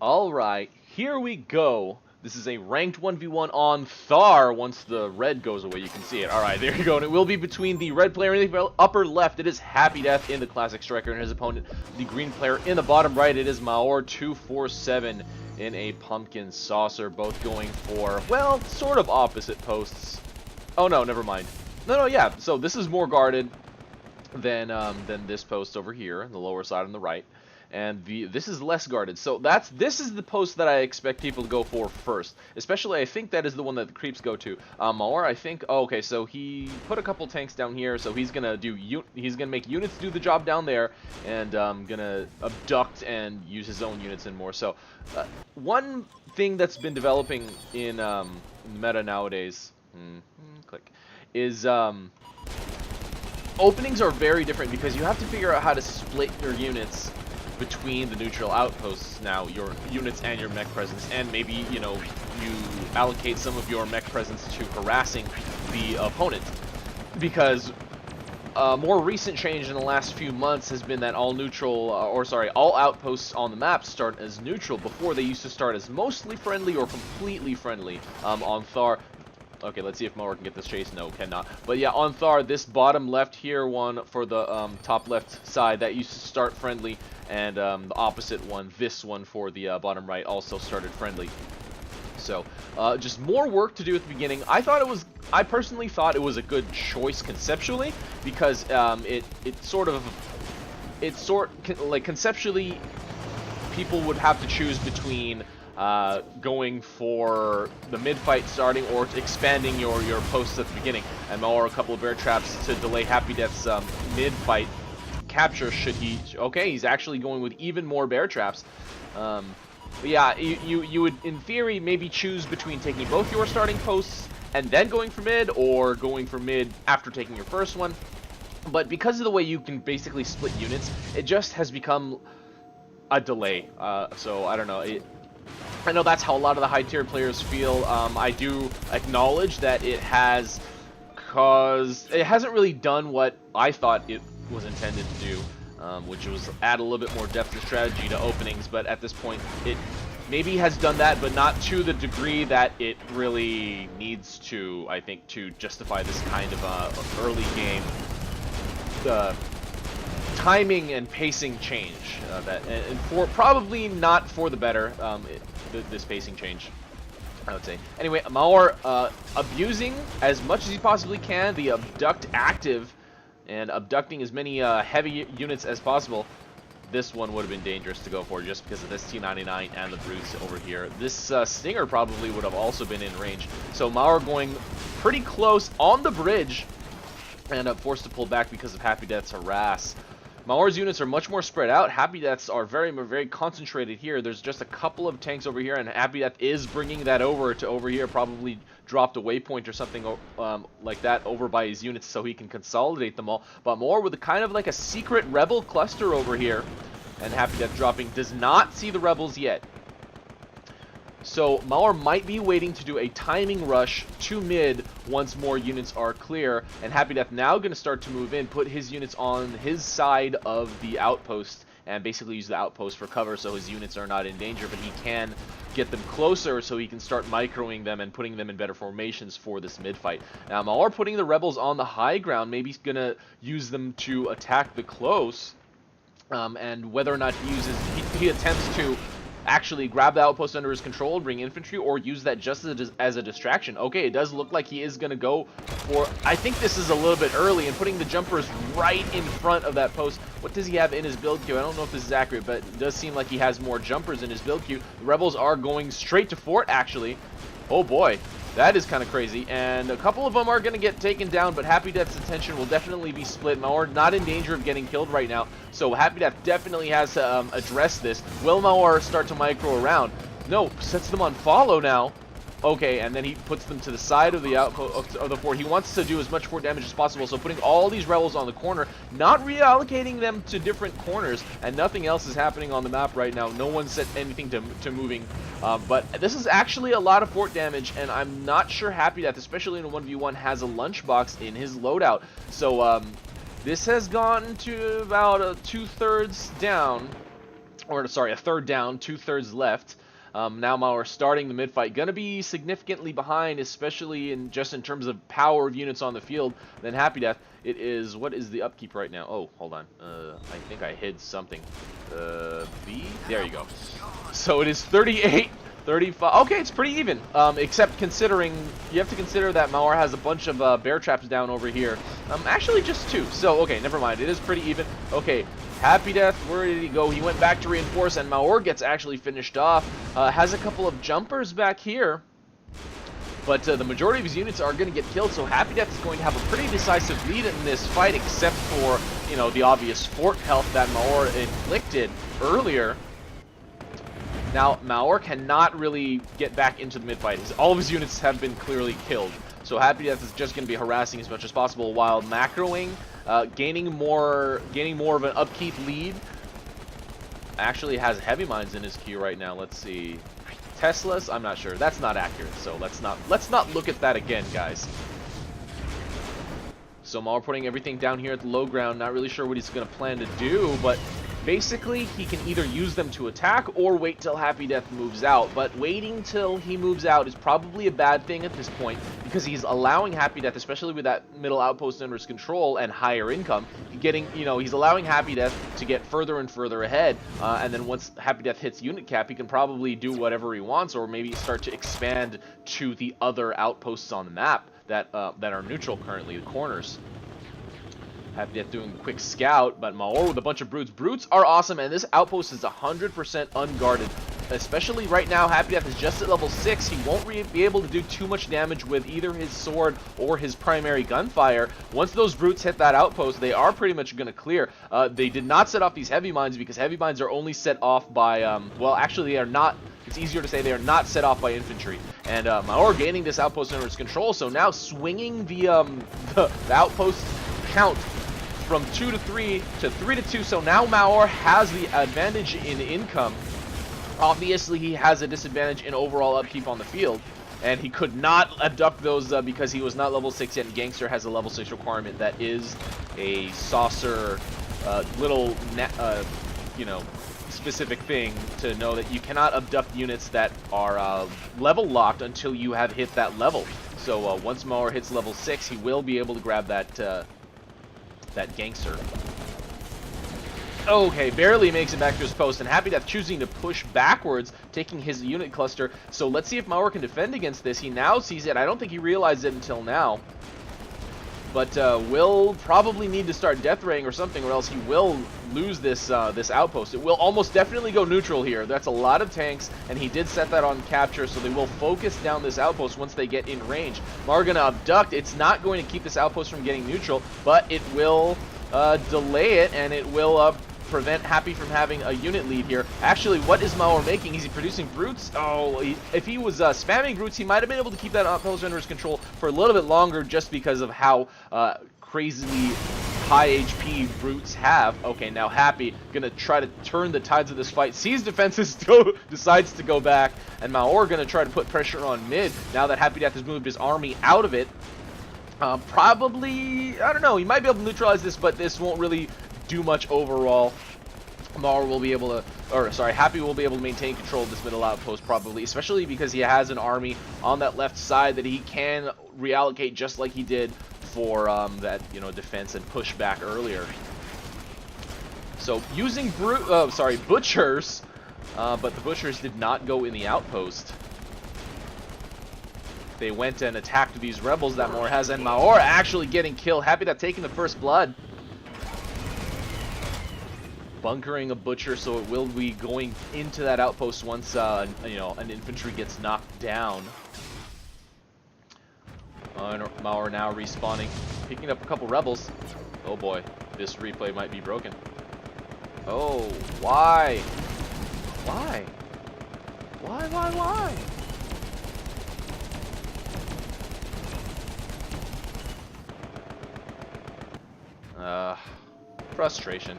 Alright, here we go. This is a ranked 1v1 on Thar. Once the red goes away, you can see it. Alright, there you go. And it will be between the red player in the upper left. It is happydeath in the classic striker, and his opponent, the green player in the bottom right. It is Maor247 in a pumpkin saucer. Both going for, well, sort of opposite posts. Oh no, never mind. No, yeah. So this is more guarded than this post over here, on the lower side on the right. And this is less guarded, so this is the post that I expect people to go for first. Especially, I think that is the one that the creeps go to. Maor, I think. Oh, okay, so he put a couple tanks down here, so he's gonna make units do the job down there, and gonna abduct and use his own units in more. So, one thing that's been developing in the meta nowadays, is openings are very different because you have to figure out how to split your units between the neutral outposts now, your units and your mech presence, and maybe, you know, you allocate some of your mech presence to harassing the opponent. Because a more recent change in the last few months has been that all outposts on the map start as neutral. Before, they used to start as mostly friendly or completely friendly on Thar. Okay, let's see if Maor can get this chase. No, cannot. But yeah, on Thar, this bottom left here one for the top left side, that used to start friendly, and the opposite one, this one for the bottom right, also started friendly. So, just more work to do at the beginning. I personally thought it was a good choice conceptually, because conceptually, people would have to choose between going for the mid-fight starting or expanding your posts at the beginning, and Maor a couple of bear traps to delay happydeath's mid-fight capture. Okay, he's actually going with even more bear traps. But yeah, you would in theory maybe choose between taking both your starting posts and then going for mid, or going for mid after taking your first one. But because of the way you can basically split units, it just has become a delay. So I don't know. I know that's how a lot of the high-tier players feel. I do acknowledge that it hasn't really done what I thought it was intended to do, which was add a little bit more depth and strategy to openings. But at this point, it maybe has done that, but not to the degree that it really needs to, I think, to justify this kind of early game timing and pacing change. And for probably not for the better. This pacing change, I would say. Anyway, Maor abusing as much as he possibly can the abduct active, and abducting as many heavy units as possible. This one would have been dangerous to go for just because of this T99 and the brutes over here. This Stinger probably would have also been in range. So Maor going pretty close on the bridge, and forced to pull back because of happydeath's harass. Maor's units are much more spread out. happydeaths are very concentrated here. There's just a couple of tanks over here, and happydeath is bringing that over here. Probably dropped a waypoint or something like that over by his units so he can consolidate them all. But Maor with a kind of like a secret rebel cluster over here, and happydeath dropping, does not see the rebels yet. So Maor might be waiting to do a timing rush to mid once more units are clear, and happydeath now going to start to move in, put his units on his side of the outpost, and basically use the outpost for cover so his units are not in danger, but he can get them closer so he can start microing them and putting them in better formations for this mid fight. Now Maor putting the rebels on the high ground, maybe he's going to use them to attack the close, and whether or not he attempts to actually grab the outpost under his control, bring infantry, or use that just as a distraction. Okay, it does look like he is going to go for, I think this is a little bit early, and putting the jumpers right in front of that post. What does he have in his build queue? I don't know if this is accurate, but it does seem like he has more jumpers in his build queue. The rebels are going straight to fort, actually. Oh boy, that is kind of crazy, and a couple of them are going to get taken down, but happydeath's attention will definitely be split. Maor not in danger of getting killed right now, so happydeath definitely has to address this. Will Maor start to micro around? No, sets them on follow now. Okay, and then he puts them to the side of the outpost of the fort. He wants to do as much fort damage as possible, so putting all these rebels on the corner, not reallocating them to different corners, and nothing else is happening on the map right now. No one set anything to moving, but this is actually a lot of fort damage, and I'm not sure happydeath, especially in a 1v1, has a lunchbox in his loadout. So this has gone to about 2/3 down. or sorry, a third down, 2/3 left. Now Maor starting the mid-fight, gonna be significantly behind, especially in terms of power of units on the field, than Happy Death. It is, what is the upkeep right now? Oh, hold on. I think I hid something. B? There you go. So it is 38, 35. Okay, it's pretty even. Except considering, you have to consider that Maor has a bunch of bear traps down over here. Actually just 2. So, okay, never mind. It is pretty even. Okay. Happy Death, where did he go? He went back to reinforce, and Maor gets actually finished off. Has a couple of jumpers back here, but the majority of his units are going to get killed, so Happy Death is going to have a pretty decisive lead in this fight, except for, you know, the obvious fort health that Maor inflicted earlier. Now, Maor cannot really get back into the mid-fight. All of his units have been clearly killed, so Happy Death is just going to be harassing as much as possible, while macroing, gaining more of an upkeep lead. Actually has heavy mines in his queue right now. Let's see. Teslas? I'm not sure. That's not accurate. So let's not look at that again, guys. So Maor putting everything down here at the low ground. Not really sure what he's going to plan to do, but basically he can either use them to attack or wait till Happy Death moves out. But waiting till he moves out is probably a bad thing at this point, because he's allowing Happy Death, especially with that middle outpost under his control and higher income, he's allowing Happy Death to get further and further ahead. And then once Happy Death hits unit cap, he can probably do whatever he wants, or maybe start to expand to the other outposts on the map that are neutral currently, the corners. Happy Death doing a quick scout, but Maor with a bunch of brutes. Brutes are awesome, and this outpost is 100% unguarded. Especially right now, Happy Death is just at level 6. He won't be able to do too much damage with either his sword or his primary gunfire. Once those brutes hit that outpost, they are pretty much going to clear. They did not set off these heavy mines, because heavy mines are only set off by, well, actually they are not. It's easier to say they are not set off by infantry. And Maor gaining this outpost under his control, so now swinging the outpost count from 2 to 3 to 3 to 2. So now Maor has the advantage in income. Obviously, he has a disadvantage in overall upkeep on the field, and he could not abduct those because he was not level 6 yet. And Gangster has a level 6 requirement that is a saucer, little, you know, specific thing to know that you cannot abduct units that are level locked until you have hit that level. So once Maor hits level 6, he will be able to grab that Gangster. Okay, barely makes it back to his post, and Happy Death choosing to push backwards, taking his unit cluster. So let's see if Maor can defend against this. He now sees it. I don't think he realized it until now, but will probably need to start death raying or something, or else he will lose this this outpost. It will almost definitely go neutral here. That's a lot of tanks, and he did set that on capture, so they will focus down this outpost once they get in range. Maor gonna abduct. It's not going to keep this outpost from getting neutral, but it will delay it, and it will prevent Happy from having a unit lead here. Actually, what is Maor making? Is he producing brutes? Oh, if he was spamming brutes, he might have been able to keep that outpost under his control for a little bit longer, just because of how crazily high HP brutes have. Okay, now Happy gonna try to turn the tides of this fight. Sees defenses, decides to go back, and Maor gonna try to put pressure on mid now that Happy Death has moved his army out of it. Probably, I don't know, he might be able to neutralize this, but this won't really do much overall. Maor will be able to, or sorry, Happy will be able to maintain control of this middle outpost probably, especially because he has an army on that left side that he can reallocate just like he did for that, you know, defense and pushback earlier. So using butchers, but the butchers did not go in the outpost. They went and attacked these rebels that Maor has, and Maor actually getting killed. Happy Death taking the first blood. Bunkering a butcher, so it will be going into that outpost once you know, an infantry gets knocked down. Maor now respawning, picking up a couple rebels. Oh boy, this replay might be broken. Oh, why? Why? Why? Frustration.